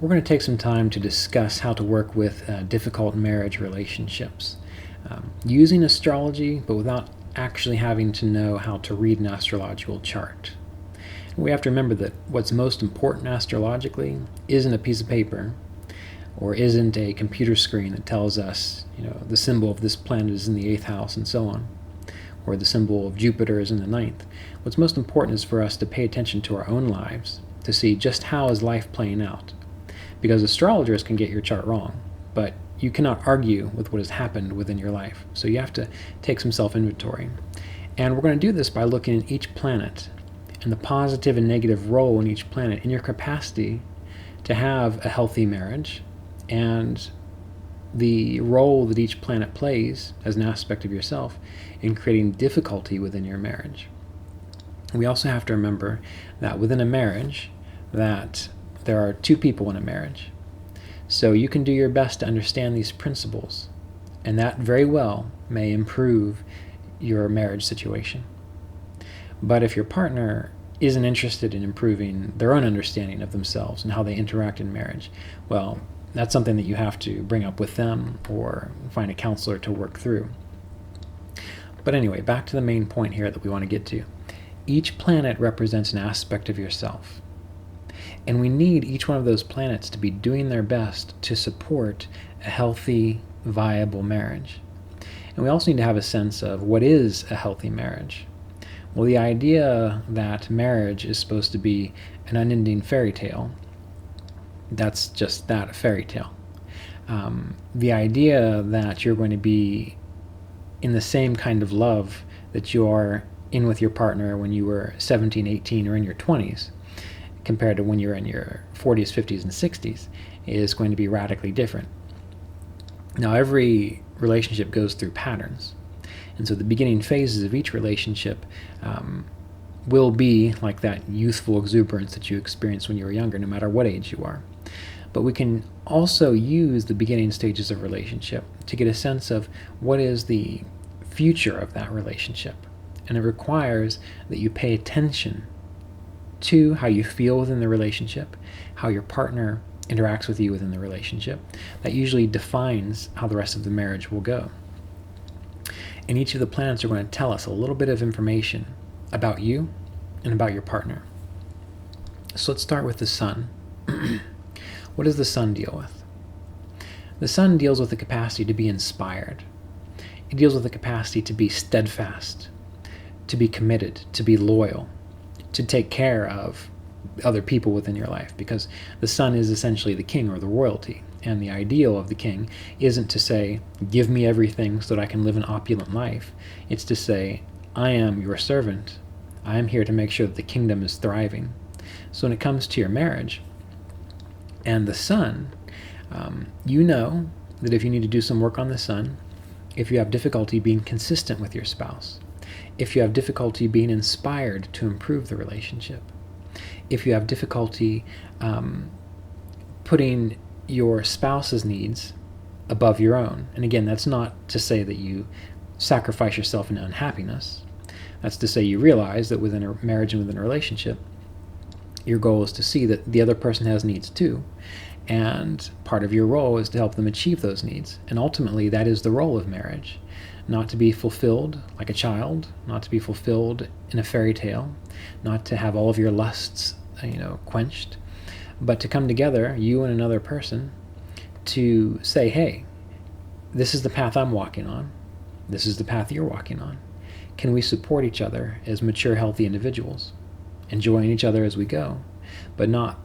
we're going to take some time to discuss how to work with difficult marriage relationships using astrology, but without actually having to know how to read an astrological chart. We have to remember that what's most important astrologically isn't a piece of paper or isn't a computer screen that tells us, the symbol of this planet is in the 8th house and so on, or the symbol of Jupiter is in the 9th. What's most important is for us to pay attention to our own lives, to see just how is life playing out. Because astrologers can get your chart wrong, but you cannot argue with what has happened within your life. So you have to take some self-inventory. And we're going to do this by looking at each planet and the positive and negative role in each planet in your capacity to have a healthy marriage, and the role that each planet plays as an aspect of yourself in creating difficulty within your marriage. We also have to remember that within a marriage, that there are two people in a marriage. So you can do your best to understand these principles, and that very well may improve your marriage situation. But if your partner isn't interested in improving their own understanding of themselves and how they interact in marriage, well, that's something that you have to bring up with them or find a counselor to work through. But anyway, back to the main point here that we want to get to. Each planet represents an aspect of yourself. And we need each one of those planets to be doing their best to support a healthy, viable marriage. And we also need to have a sense of what is a healthy marriage. Well, the idea that marriage is supposed to be an unending fairy tale, that's just that, a fairy tale. The idea that you're going to be in the same kind of love that you are in with your partner when you were 17, 18, or in your 20s, compared to when you're in your 40s, 50s, and 60s, is going to be radically different. Now, every relationship goes through patterns. And so the beginning phases of each relationship will be like that youthful exuberance that you experienced when you were younger, no matter what age you are. But we can also use the beginning stages of relationship to get a sense of what is the future of that relationship. And it requires that you pay attention to how you feel within the relationship, how your partner interacts with you within the relationship. That usually defines how the rest of the marriage will go. And each of the planets are going to tell us a little bit of information about you and about your partner. So let's start with the sun. What does the sun deal with? The sun deals with the capacity to be inspired. It deals with the capacity to be steadfast, to be committed, to be loyal, to take care of other people within your life, because the sun is essentially the king or the royalty. And the ideal of the king isn't to say, give me everything so that I can live an opulent life. It's to say, I am your servant. I am here to make sure that the kingdom is thriving. So when it comes to your marriage and the sun, you know that if you need to do some work on the sun, if you have difficulty being consistent with your spouse, if you have difficulty being inspired to improve the relationship, if you have difficulty putting your spouse's needs above your own. And again, that's not to say that you sacrifice yourself in unhappiness. That's to say you realize that within a marriage and within a relationship, your goal is to see that the other person has needs too. And part of your role is to help them achieve those needs. And ultimately, that is the role of marriage. Not to be fulfilled like a child, not to be fulfilled in a fairy tale, not to have all of your lusts, quenched, but to come together, you and another person, to say, hey, this is the path I'm walking on. This is the path you're walking on. Can we support each other as mature, healthy individuals, enjoying each other as we go, but not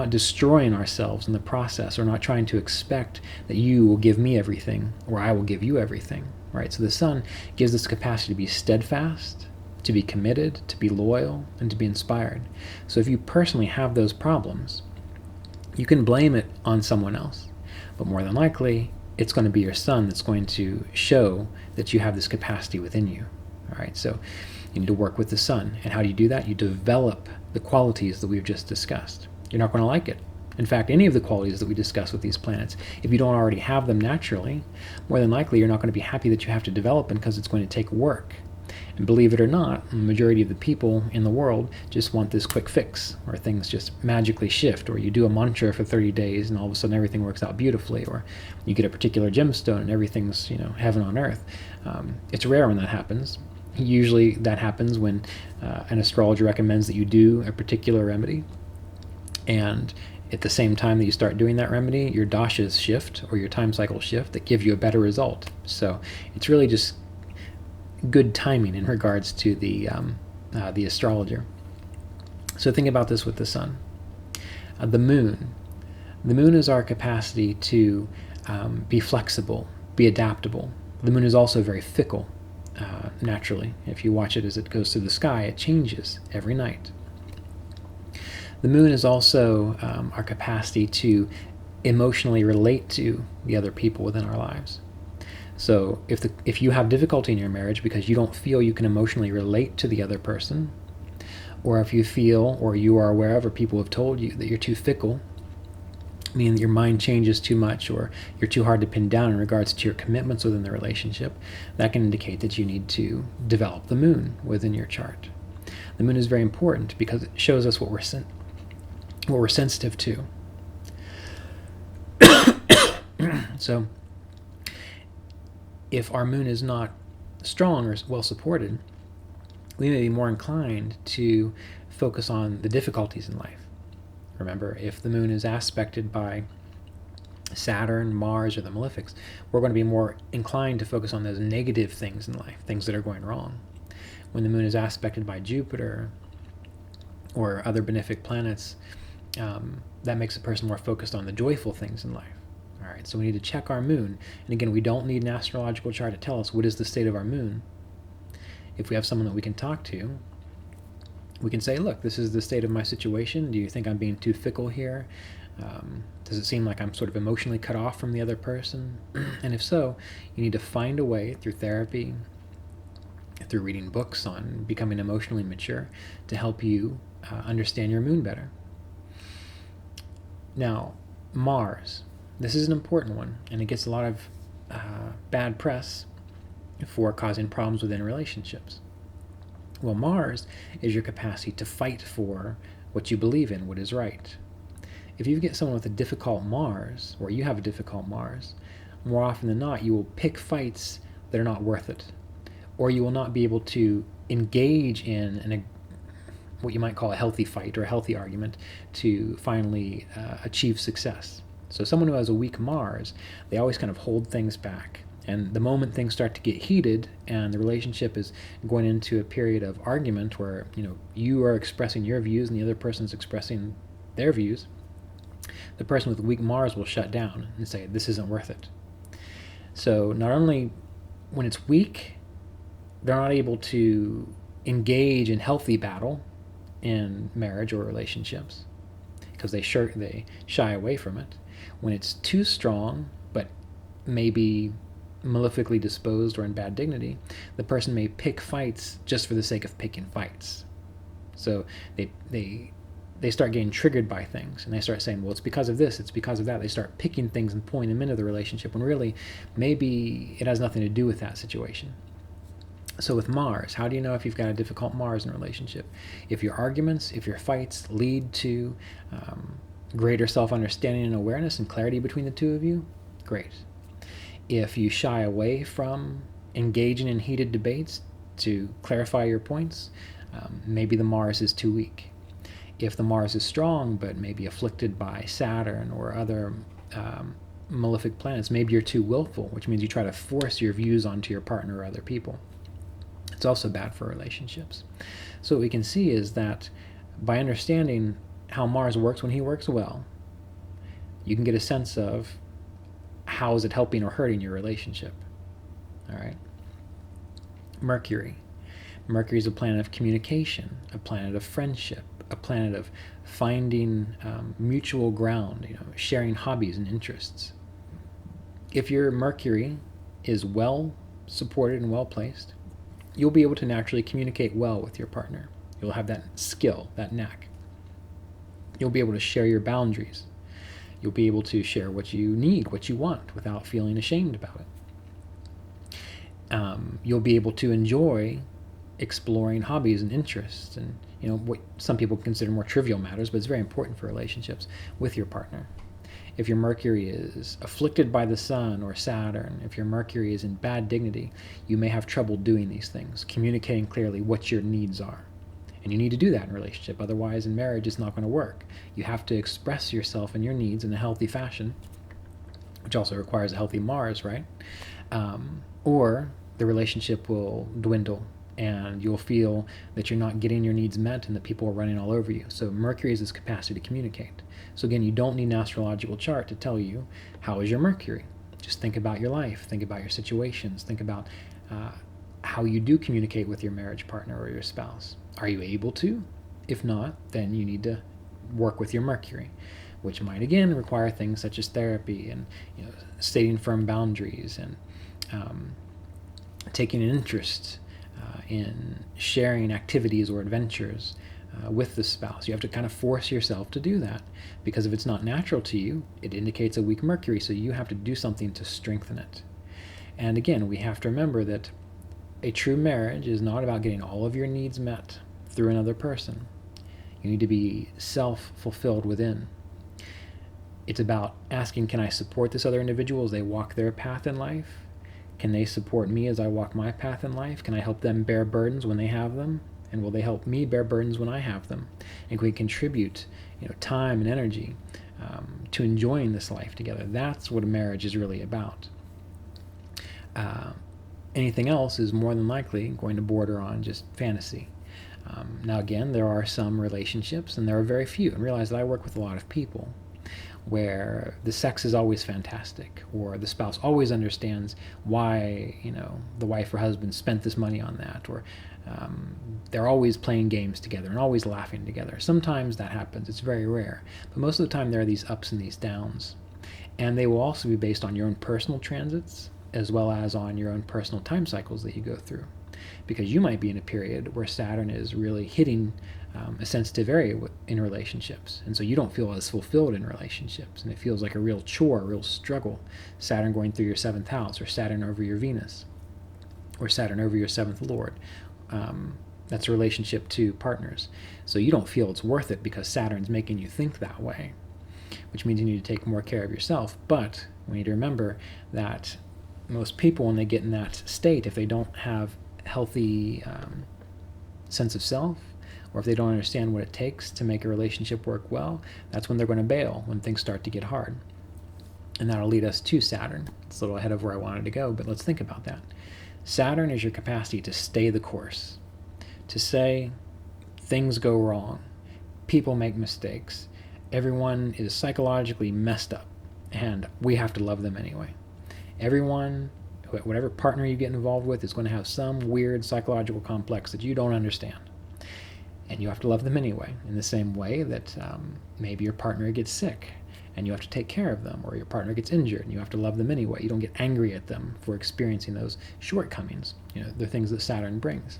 destroying ourselves in the process, or not trying to expect that you will give me everything or I will give you everything, right? So the sun gives us the capacity to be steadfast, to be committed, to be loyal, and to be inspired. So if you personally have those problems, you can blame it on someone else, but more than likely, it's going to be your sun that's going to show that you have this capacity within you. All right, so you need to work with the sun. And how do you do that? You develop the qualities that we've just discussed. You're not going to like it. In fact, any of the qualities that we discuss with these planets, if you don't already have them naturally, more than likely you're not going to be happy that you have to develop them, because it's going to take work. And believe it or not, the majority of the people in the world just want this quick fix, or things just magically shift, or you do a mantra for 30 days and all of a sudden everything works out beautifully, or you get a particular gemstone and everything's, heaven on earth. It's rare when that happens. Usually that happens when an astrologer recommends that you do a particular remedy, and at the same time that you start doing that remedy, your dashas shift or your time cycles shift that give you a better result. So it's really just good timing in regards to the astrologer. So think about this with the sun. The moon. The moon is our capacity to be flexible, be adaptable. The moon is also very fickle, naturally. If you watch it as it goes through the sky, it changes every night. The moon is also our capacity to emotionally relate to the other people within our lives. So if you have difficulty in your marriage because you don't feel you can emotionally relate to the other person, or if you feel or you are aware of or people have told you that you're too fickle, meaning that your mind changes too much or you're too hard to pin down in regards to your commitments within the relationship, that can indicate that you need to develop the moon within your chart. The moon is very important because it shows us what we're sensitive to. So if our moon is not strong or well supported, we may be more inclined to focus on the difficulties in life. Remember, if the moon is aspected by Saturn, Mars, or the malefics, we're going to be more inclined to focus on those negative things in life, things that are going wrong. When the moon is aspected by Jupiter or other benefic planets, that makes a person more focused on the joyful things in life. All right, so we need to check our moon. And again, we don't need an astrological chart to tell us what is the state of our moon. If we have someone that we can talk to, we can say, look, this is the state of my situation. Do you think I'm being too fickle here? Does it seem like I'm sort of emotionally cut off from the other person? And if so, you need to find a way through therapy, through reading books on becoming emotionally mature, to help you understand your moon better. Now, Mars. This is an important one, and it gets a lot of bad press for causing problems within relationships. Well, Mars is your capacity to fight for what you believe in, what is right. If you get someone with a difficult Mars, or you have a difficult Mars, more often than not, you will pick fights that are not worth it. Or you will not be able to engage in what you might call a healthy fight or a healthy argument to finally achieve success. So someone who has a weak Mars, they always kind of hold things back. And the moment things start to get heated and the relationship is going into a period of argument where you are expressing your views and the other person's expressing their views, the person with weak Mars will shut down and say, this isn't worth it. So not only when it's weak, they're not able to engage in healthy battle in marriage or relationships because they shy away from it. When it's too strong, but maybe malefically disposed or in bad dignity, the person may pick fights just for the sake of picking fights. So they start getting triggered by things, and they start saying, well, it's because of this, it's because of that. They start picking things and pointing them into the relationship when really maybe it has nothing to do with that situation. So with Mars, how do you know if you've got a difficult Mars in a relationship? If your arguments, if your fights lead to greater self-understanding and awareness and clarity between the two of you, great. If you shy away from engaging in heated debates to clarify your points, maybe the Mars is too weak. If the Mars is strong but maybe afflicted by Saturn or other malefic planets, maybe you're too willful, which means you try to force your views onto your partner or other people. It's also bad for relationships. So what we can see is that by understanding how Mars works when he works well, you can get a sense of how is it helping or hurting your relationship. All right. Mercury. Mercury is a planet of communication, a planet of friendship, a planet of finding mutual ground, sharing hobbies and interests. If your Mercury is well supported and well placed, you'll be able to naturally communicate well with your partner. You'll have that skill, that knack. You'll be able to share your boundaries. You'll be able to share what you need, what you want, without feeling ashamed about it. You'll be able to enjoy exploring hobbies and interests and what some people consider more trivial matters, but it's very important for relationships with your partner. If your Mercury is afflicted by the Sun or Saturn, if your Mercury is in bad dignity, you may have trouble doing these things, communicating clearly what your needs are. And you need to do that in a relationship. Otherwise, in marriage, it's not going to work. You have to express yourself and your needs in a healthy fashion, which also requires a healthy Mars, right? Or the relationship will dwindle and you'll feel that you're not getting your needs met and that people are running all over you. So Mercury is this capacity to communicate. So again, you don't need an astrological chart to tell you how is your Mercury. Just think about your life, think about your situations, think about how you do communicate with your marriage partner or your spouse. Are you able to? If not, then you need to work with your Mercury, which might again require things such as therapy and stating firm boundaries and taking an interest in sharing activities or adventures with the spouse. You have to kind of force yourself to do that, because if it's not natural to you, it indicates a weak Mercury, so you have to do something to strengthen it. And again, we have to remember that a true marriage is not about getting all of your needs met through another person. You need to be self-fulfilled within. It's about asking, can I support this other individual as they walk their path in life? Can they support me as I walk my path in life? Can I help them bear burdens when they have them? And will they help me bear burdens when I have them? And can we contribute time and energy to enjoying this life together? That's what a marriage is really about. Anything else is more than likely going to border on just fantasy. Now again, there are some relationships, and there are very few, and realize that I work with a lot of people, where the sex is always fantastic, or the spouse always understands why the wife or husband spent this money on that, or they're always playing games together and always laughing together. Sometimes that happens, it's very rare, but most of the time there are these ups and these downs, and they will also be based on your own personal transits as well as on your own personal time cycles that you go through, because you might be in a period where Saturn is really hitting a sensitive area in relationships, and so you don't feel as fulfilled in relationships, and it feels like a real chore, a real struggle. Saturn going through your 7th house, or Saturn over your Venus, or Saturn over your 7th Lord. That's a relationship to partners. So you don't feel it's worth it because Saturn's making you think that way, which means you need to take more care of yourself. But we need to remember that most people, when they get in that state, if they don't have healthy sense of self, or if they don't understand what it takes to make a relationship work well, that's when they're going to bail, when things start to get hard. And that'll lead us to Saturn. It's a little ahead of where I wanted to go, but let's think about that. Saturn is your capacity to stay the course, to say things go wrong, people make mistakes, everyone is psychologically messed up, and we have to love them anyway. Everyone, whatever partner you get involved with, is going to have some weird psychological complex that you don't understand. And you have to love them anyway, in the same way that maybe your partner gets sick and you have to take care of them, or your partner gets injured and you have to love them anyway. You don't get angry at them for experiencing those shortcomings. The things that Saturn brings.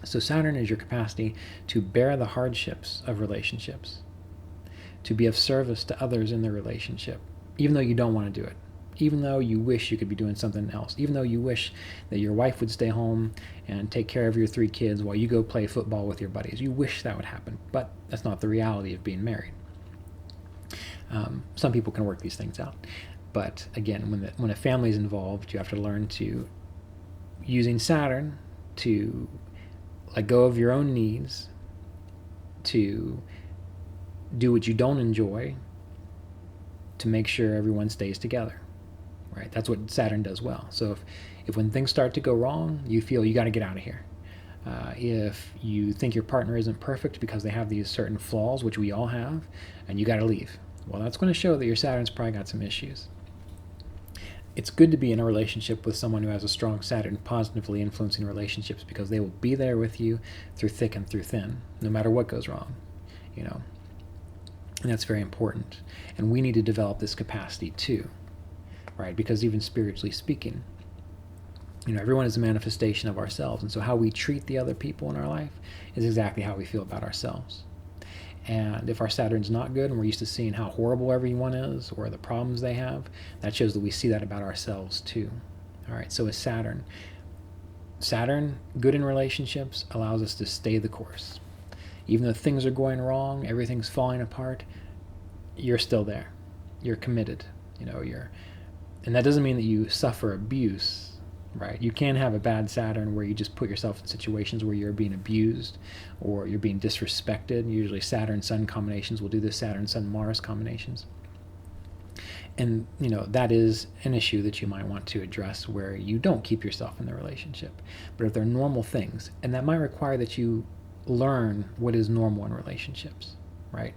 So Saturn is your capacity to bear the hardships of relationships, to be of service to others in the relationship, even though you don't want to do it. Even though you wish you could be doing something else, even though you wish that your wife would stay home and take care of your 3 kids while you go play football with your buddies. You wish that would happen, but that's not the reality of being married. Some people can work these things out. But again, when a family is involved, you have to learn to, using Saturn, to let go of your own needs, to do what you don't enjoy, to make sure everyone stays together. Right? That's what Saturn does well. So if when things start to go wrong, you feel you got to get out of here. If you think your partner isn't perfect because they have these certain flaws, which we all have, and you got to leave, well, that's going to show that your Saturn's probably got some issues. It's good to be in a relationship with someone who has a strong Saturn positively influencing relationships, because they will be there with you through thick and through thin, no matter what goes wrong. And that's very important. And we need to develop this capacity too. Right? Because even spiritually speaking, everyone is a manifestation of ourselves. And so how we treat the other people in our life is exactly how we feel about ourselves. And if our Saturn's not good and we're used to seeing how horrible everyone is or the problems they have, that shows that we see that about ourselves too. All right, so with Saturn, Saturn, good in relationships, allows us to stay the course. Even though things are going wrong, everything's falling apart, you're still there. You're committed. And that doesn't mean that you suffer abuse, right? You can have a bad Saturn where you just put yourself in situations where you're being abused or you're being disrespected. Usually Saturn-Sun combinations will do this, Saturn-Sun-Mars combinations. And, that is an issue that you might want to address where you don't keep yourself in the relationship. But if they're normal things, and that might require that you learn what is normal in relationships, right?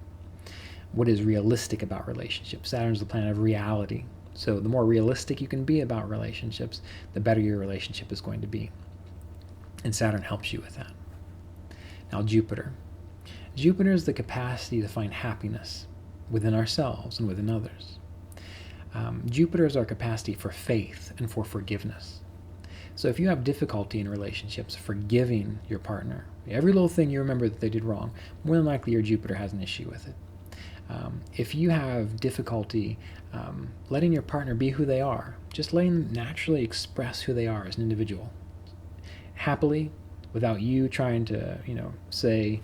What is realistic about relationships. Saturn's the planet of reality. So the more realistic you can be about relationships, the better your relationship is going to be. And Saturn helps you with that. Now, Jupiter. Jupiter is the capacity to find happiness within ourselves and within others. Jupiter is our capacity for faith and for forgiveness. So if you have difficulty in relationships, forgiving your partner, every little thing you remember that they did wrong, more than likely your Jupiter has an issue with it. If you have difficulty letting your partner be who they are, just letting them naturally express who they are as an individual, happily, without you trying to, say,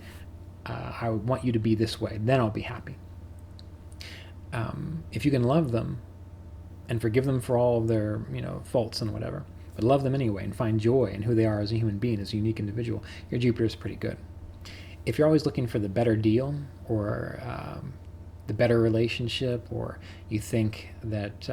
I want you to be this way, then I'll be happy. If you can love them and forgive them for all of their, faults and whatever, but love them anyway and find joy in who they are as a human being, as a unique individual, your Jupiter is pretty good. If you're always looking for the better deal or the better relationship, or you think that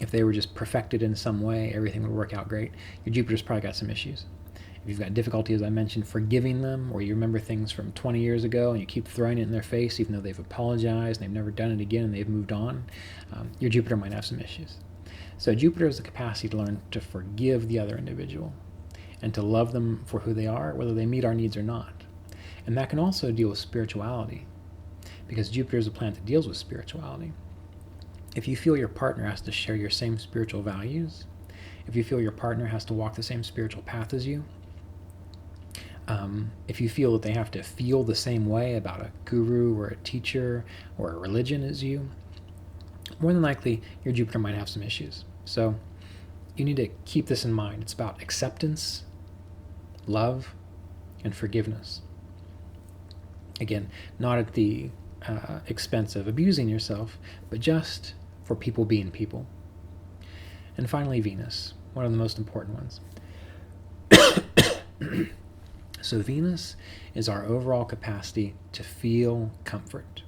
if they were just perfected in some way, everything would work out great, your Jupiter's probably got some issues. If you've got difficulty, as I mentioned, forgiving them, or you remember things from 20 years ago and you keep throwing it in their face even though they've apologized and they've never done it again and they've moved on, your Jupiter might have some issues. So Jupiter has the capacity to learn to forgive the other individual and to love them for who they are, whether they meet our needs or not. And that can also deal with spirituality, because Jupiter is a planet that deals with spirituality. If you feel your partner has to share your same spiritual values, if you feel your partner has to walk the same spiritual path as you, if you feel that they have to feel the same way about a guru or a teacher or a religion as you, more than likely your Jupiter might have some issues. So you need to keep this in mind. It's about acceptance, love, and forgiveness. Again, not at the expense of abusing yourself, but just for people being people. And finally, Venus, one of the most important ones. So Venus is our overall capacity to feel comfort.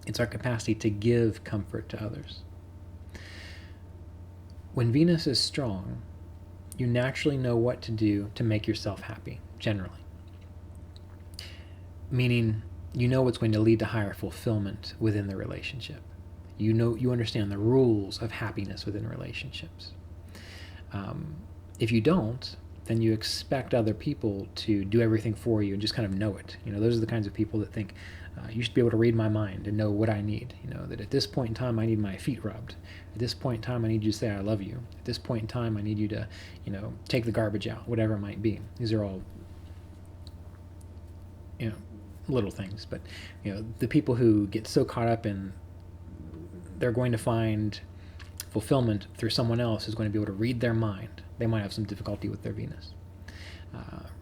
It's our capacity to give comfort to others. When Venus is strong, you naturally know what to do to make yourself happy, generally. Meaning, you know what's going to lead to higher fulfillment within the relationship. You understand the rules of happiness within relationships. If you don't, then you expect other people to do everything for you and just kind of know it. Those are the kinds of people that think, you should be able to read my mind and know what I need. That at this point in time, I need my feet rubbed. At this point in time, I need you to say, I love you. At this point in time, I need you to, take the garbage out, whatever it might be. These are all, little things. But, the people who get so caught up in they're going to find fulfillment through someone else who's going to be able to read their mind, they might have some difficulty with their Venus.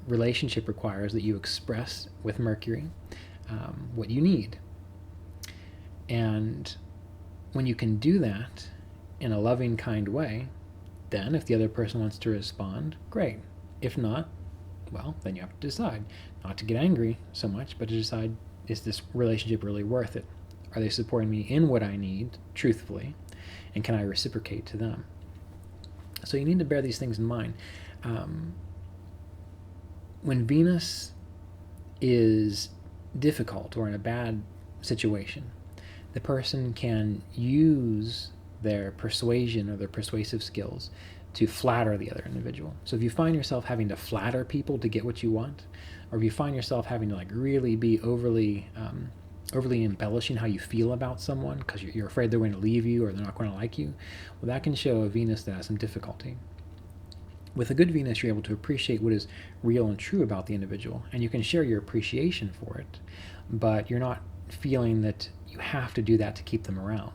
Relationship requires that you express with Mercury what you need. And when you can do that in a loving, kind way, then if the other person wants to respond, great. If not, well, then you have to decide not to get angry so much, but to decide, is this relationship really worth it? Are they supporting me in what I need, truthfully? And can I reciprocate to them? So you need to bear these things in mind. When Venus is difficult or in a bad situation, the person can use their persuasion or their persuasive skills to flatter the other individual. So if you find yourself having to flatter people to get what you want, or if you find yourself having to really be overly embellishing how you feel about someone because you're afraid they're going to leave you or they're not going to like you, well, that can show a Venus that has some difficulty. With a good Venus, you're able to appreciate what is real and true about the individual, and you can share your appreciation for it, but you're not feeling that you have to do that to keep them around.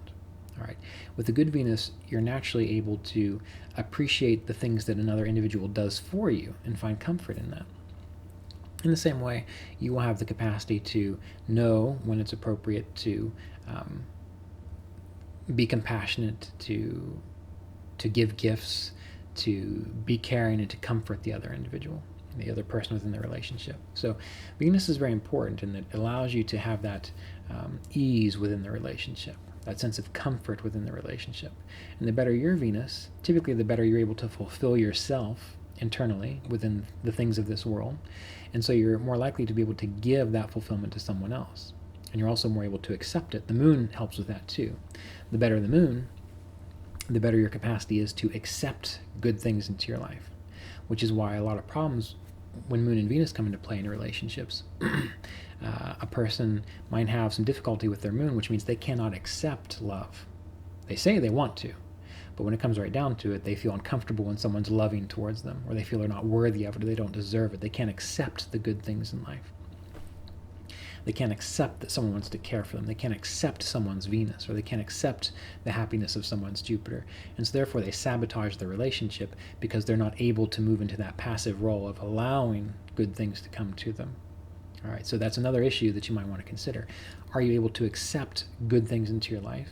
All right. With a good Venus, you're naturally able to appreciate the things that another individual does for you and find comfort in that. In the same way, you will have the capacity to know when it's appropriate to be compassionate, to give gifts, to be caring, and to comfort the other individual, the other person within the relationship. So Venus is very important, and it allows you to have that ease within the relationship, that sense of comfort within the relationship. And the better your Venus, typically the better you're able to fulfill yourself internally within the things of this world. And so you're more likely to be able to give that fulfillment to someone else. And you're also more able to accept it. The moon helps with that too. The better the moon, the better your capacity is to accept good things into your life, which is why a lot of problems when Moon and Venus come into play in relationships, a person might have some difficulty with their Moon, which means they cannot accept love. They say they want to, but when it comes right down to it, they feel uncomfortable when someone's loving towards them, or they feel they're not worthy of it, or they don't deserve it. They can't accept the good things in life. They can't accept that someone wants to care for them. They can't accept someone's Venus, or they can't accept the happiness of someone's Jupiter. And so therefore they sabotage the relationship because they're not able to move into that passive role of allowing good things to come to them. All right, so that's another issue that you might want to consider. Are you able to accept good things into your life?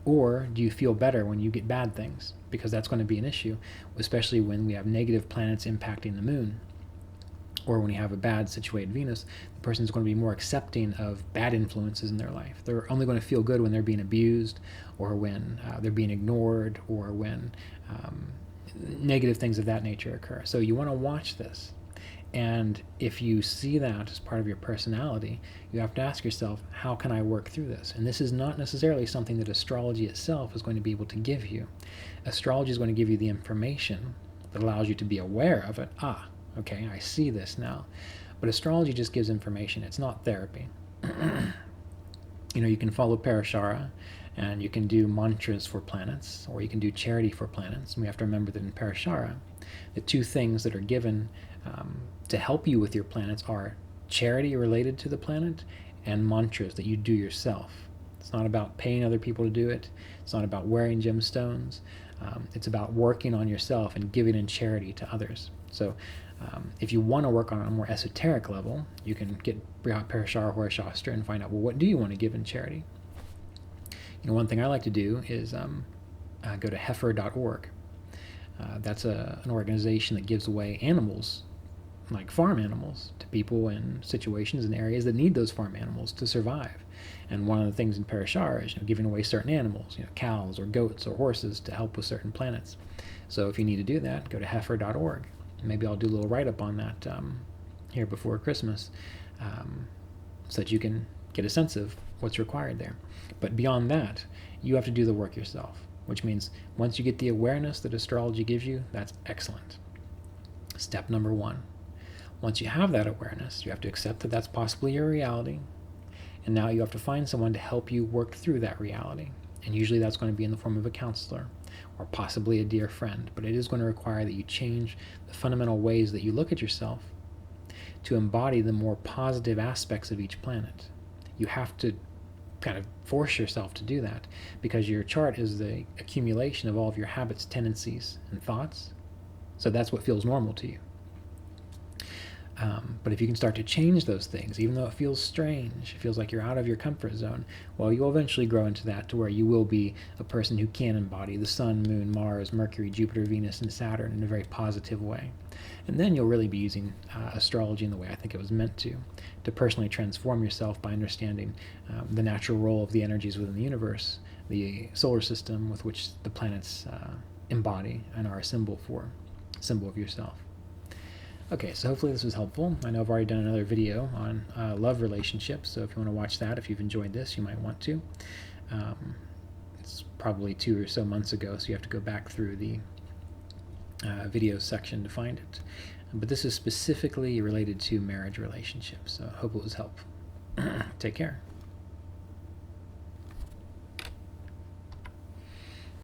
Or do you feel better when you get bad things? Because that's going to be an issue, especially when we have negative planets impacting the moon. Or when you have a bad situated Venus, the person's going to be more accepting of bad influences in their life. They're only going to feel good when they're being abused, or when they're being ignored, or when negative things of that nature occur. So you want to watch this. And if you see that as part of your personality, you have to ask yourself, how can I work through this? And this is not necessarily something that astrology itself is going to be able to give you. Astrology is going to give you the information that allows you to be aware of it. Okay, I see this now. But astrology just gives information. It's not therapy. You can follow Parashara, and you can do mantras for planets, or you can do charity for planets. And we have to remember that in Parashara, the two things that are given to help you with your planets are charity related to the planet and mantras that you do yourself. It's not about paying other people to do it. It's not about wearing gemstones. It's about working on yourself and giving in charity to others. So if you want to work on a more esoteric level, you can get Parashara or Shastra and find out, well, what do you want to give in charity? One thing I like to do is go to heifer.org. That's an organization that gives away animals, like farm animals, to people in situations and areas that need those farm animals to survive. And one of the things in Parashara is giving away certain animals, cows or goats or horses to help with certain planets. So if you need to do that, go to heifer.org. Maybe I'll do a little write-up on that here before Christmas, so that you can get a sense of what's required there. But beyond that, you have to do the work yourself, which means once you get the awareness that astrology gives you, that's excellent. Step number 1. Once you have that awareness, you have to accept that that's possibly your reality, and now you have to find someone to help you work through that reality. And usually that's going to be in the form of a counselor, or possibly a dear friend, but it is going to require that you change the fundamental ways that you look at yourself to embody the more positive aspects of each planet. You have to kind of force yourself to do that, because your chart is the accumulation of all of your habits, tendencies, and thoughts. So that's what feels normal to you. But if you can start to change those things, even though it feels strange, it feels like you're out of your comfort zone, well, you'll eventually grow into that to where you will be a person who can embody the Sun, Moon, Mars, Mercury, Jupiter, Venus, and Saturn in a very positive way. And then you'll really be using astrology in the way I think it was meant to personally transform yourself by understanding the natural role of the energies within the universe, the solar system with which the planets embody and are a symbol of yourself. Okay, so hopefully this was helpful. I know I've already done another video on love relationships, so if you want to watch that, if you've enjoyed this, you might want to. It's probably 2 or so months ago, so you have to go back through the video section to find it. But this is specifically related to marriage relationships, so I hope it was helpful. Take care.